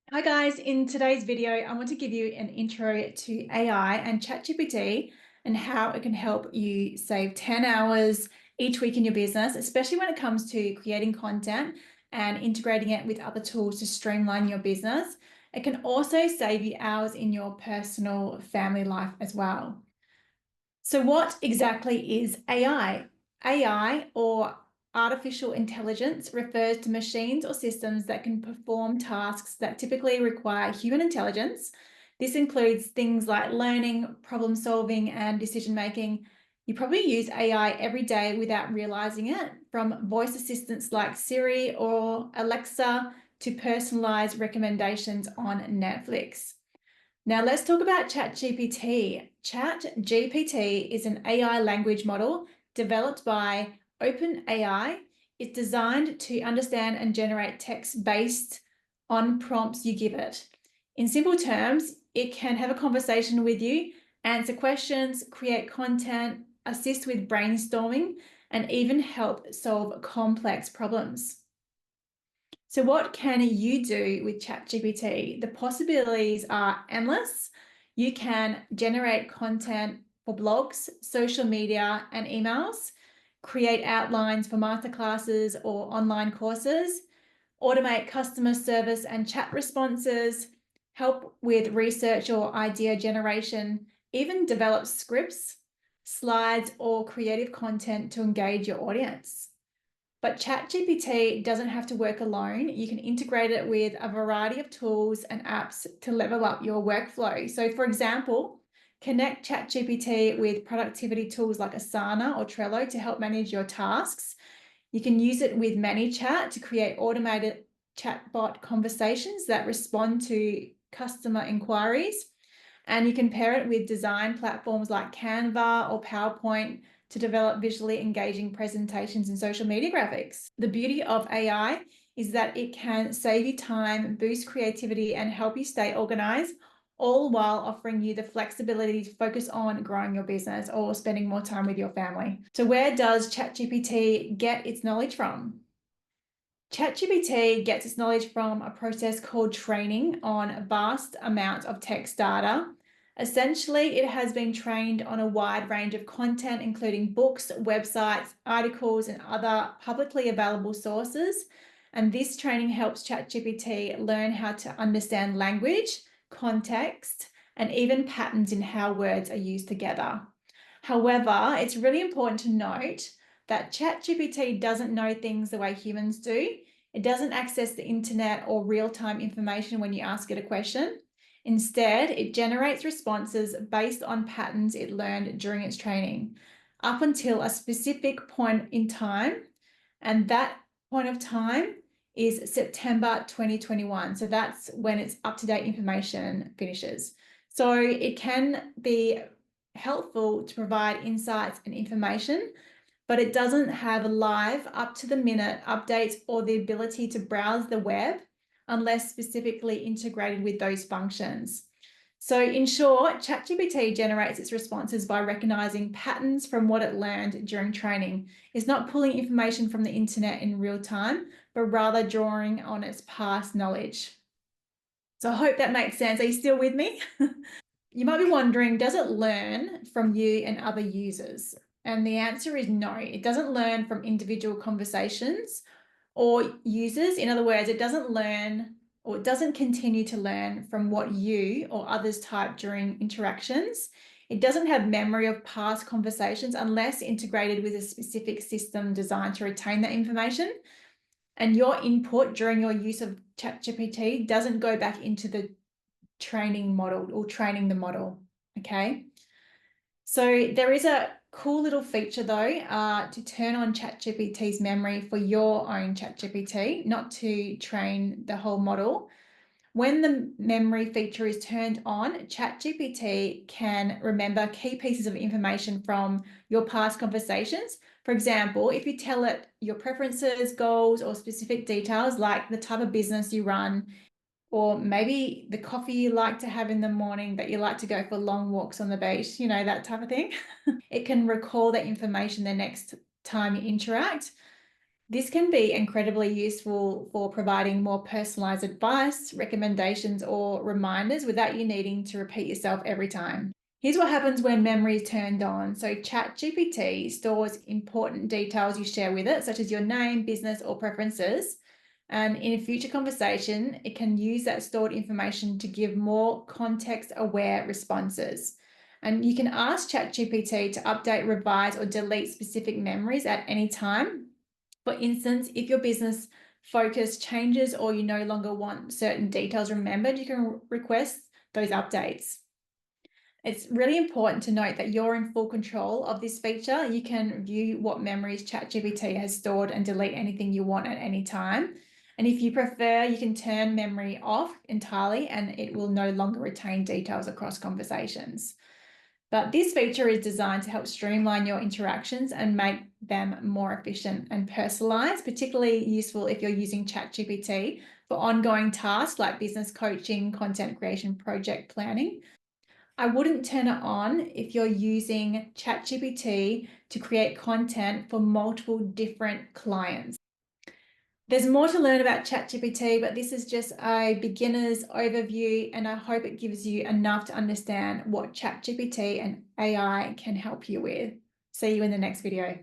Hi guys, in today's video, I want to give you an intro to AI and ChatGPT and how it can help you save 10 hours each week in your business, especially when it comes to creating content and integrating it with other tools to streamline your business. It can also save you hours in your personal family life as well. So what exactly is AI? AI, or artificial intelligence, refers to machines or systems that can perform tasks that typically require human intelligence. This includes things like learning, problem solving, and decision making. You probably use AI every day without realizing it, from voice assistants like Siri or Alexa to personalized recommendations on Netflix. Now let's talk about ChatGPT. ChatGPT is an AI language model developed by OpenAI. It's designed to understand and generate text based on prompts you give it. In simple terms, it can have a conversation with you, answer questions, create content, assist with brainstorming, and even help solve complex problems. So what can you do with ChatGPT? The possibilities are endless. You can generate content for blogs, social media, and emails, create outlines for masterclasses or online courses, automate customer service and chat responses, help with research or idea generation, even develop scripts, slides, or creative content to engage your audience. But ChatGPT doesn't have to work alone. You can integrate it with a variety of tools and apps to level up your workflow. So, for example, connect ChatGPT with productivity tools like Asana or Trello to help manage your tasks. You can use it with ManyChat to create automated chatbot conversations that respond to customer inquiries. And you can pair it with design platforms like Canva or PowerPoint to develop visually engaging presentations and social media graphics. The beauty of AI is that it can save you time, boost creativity, and help you stay organized, all while offering you the flexibility to focus on growing your business or spending more time with your family. So where does ChatGPT get its knowledge from? ChatGPT gets its knowledge from a process called training on vast amounts of text data. Essentially, it has been trained on a wide range of content, including books, websites, articles, and other publicly available sources. And this training helps ChatGPT learn how to understand language, context, and even patterns in how words are used together. However, it's really important to note that ChatGPT doesn't know things the way humans do. It doesn't access the internet or real-time information when you ask it a question. Instead, it generates responses based on patterns it learned during its training up until a specific point in time. And that point of time is September 2021. So that's when its up-to-date information finishes. So it can be helpful to provide insights and information, but it doesn't have live up-to-the-minute updates or the ability to browse the web unless specifically integrated with those functions. So in short, ChatGPT generates its responses by recognizing patterns from what it learned during training. It's not pulling information from the internet in real time, but rather drawing on its past knowledge. So I hope that makes sense. Are you still with me? You might be wondering, does it learn from you and other users? And the answer is no, it doesn't learn from individual conversations or users. In other words, it doesn't learn or it doesn't continue to learn from what you or others type during interactions. It doesn't have memory of past conversations unless integrated with a specific system designed to retain that information. And your input during your use of ChatGPT doesn't go back into the training model or training the model. Okay. So there is a cool little feature though to turn on ChatGPT's memory for your own ChatGPT, not to train the whole model. When the memory feature is turned on, ChatGPT can remember key pieces of information from your past conversations. For example, if you tell it your preferences, goals, or specific details like the type of business you run, or maybe the coffee you like to have in the morning, that you like to go for long walks on the beach, that type of thing. It can recall that information the next time you interact. This can be incredibly useful for providing more personalized advice, recommendations, or reminders without you needing to repeat yourself every time. Here's what happens when memory is turned on. So, ChatGPT stores important details you share with it, such as your name, business, or preferences. And in a future conversation, it can use that stored information to give more context aware responses. And you can ask ChatGPT to update, revise, or delete specific memories at any time. For instance, if your business focus changes or you no longer want certain details remembered, you can request those updates. It's really important to note that you're in full control of this feature. You can view what memories ChatGPT has stored and delete anything you want at any time. And if you prefer, you can turn memory off entirely and it will no longer retain details across conversations. But this feature is designed to help streamline your interactions and make them more efficient and personalized, particularly useful if you're using ChatGPT for ongoing tasks like business coaching, content creation, project planning. I wouldn't turn it on if you're using ChatGPT to create content for multiple different clients. There's more to learn about ChatGPT, but this is just a beginner's overview, and I hope it gives you enough to understand what ChatGPT and AI can help you with. See you in the next video.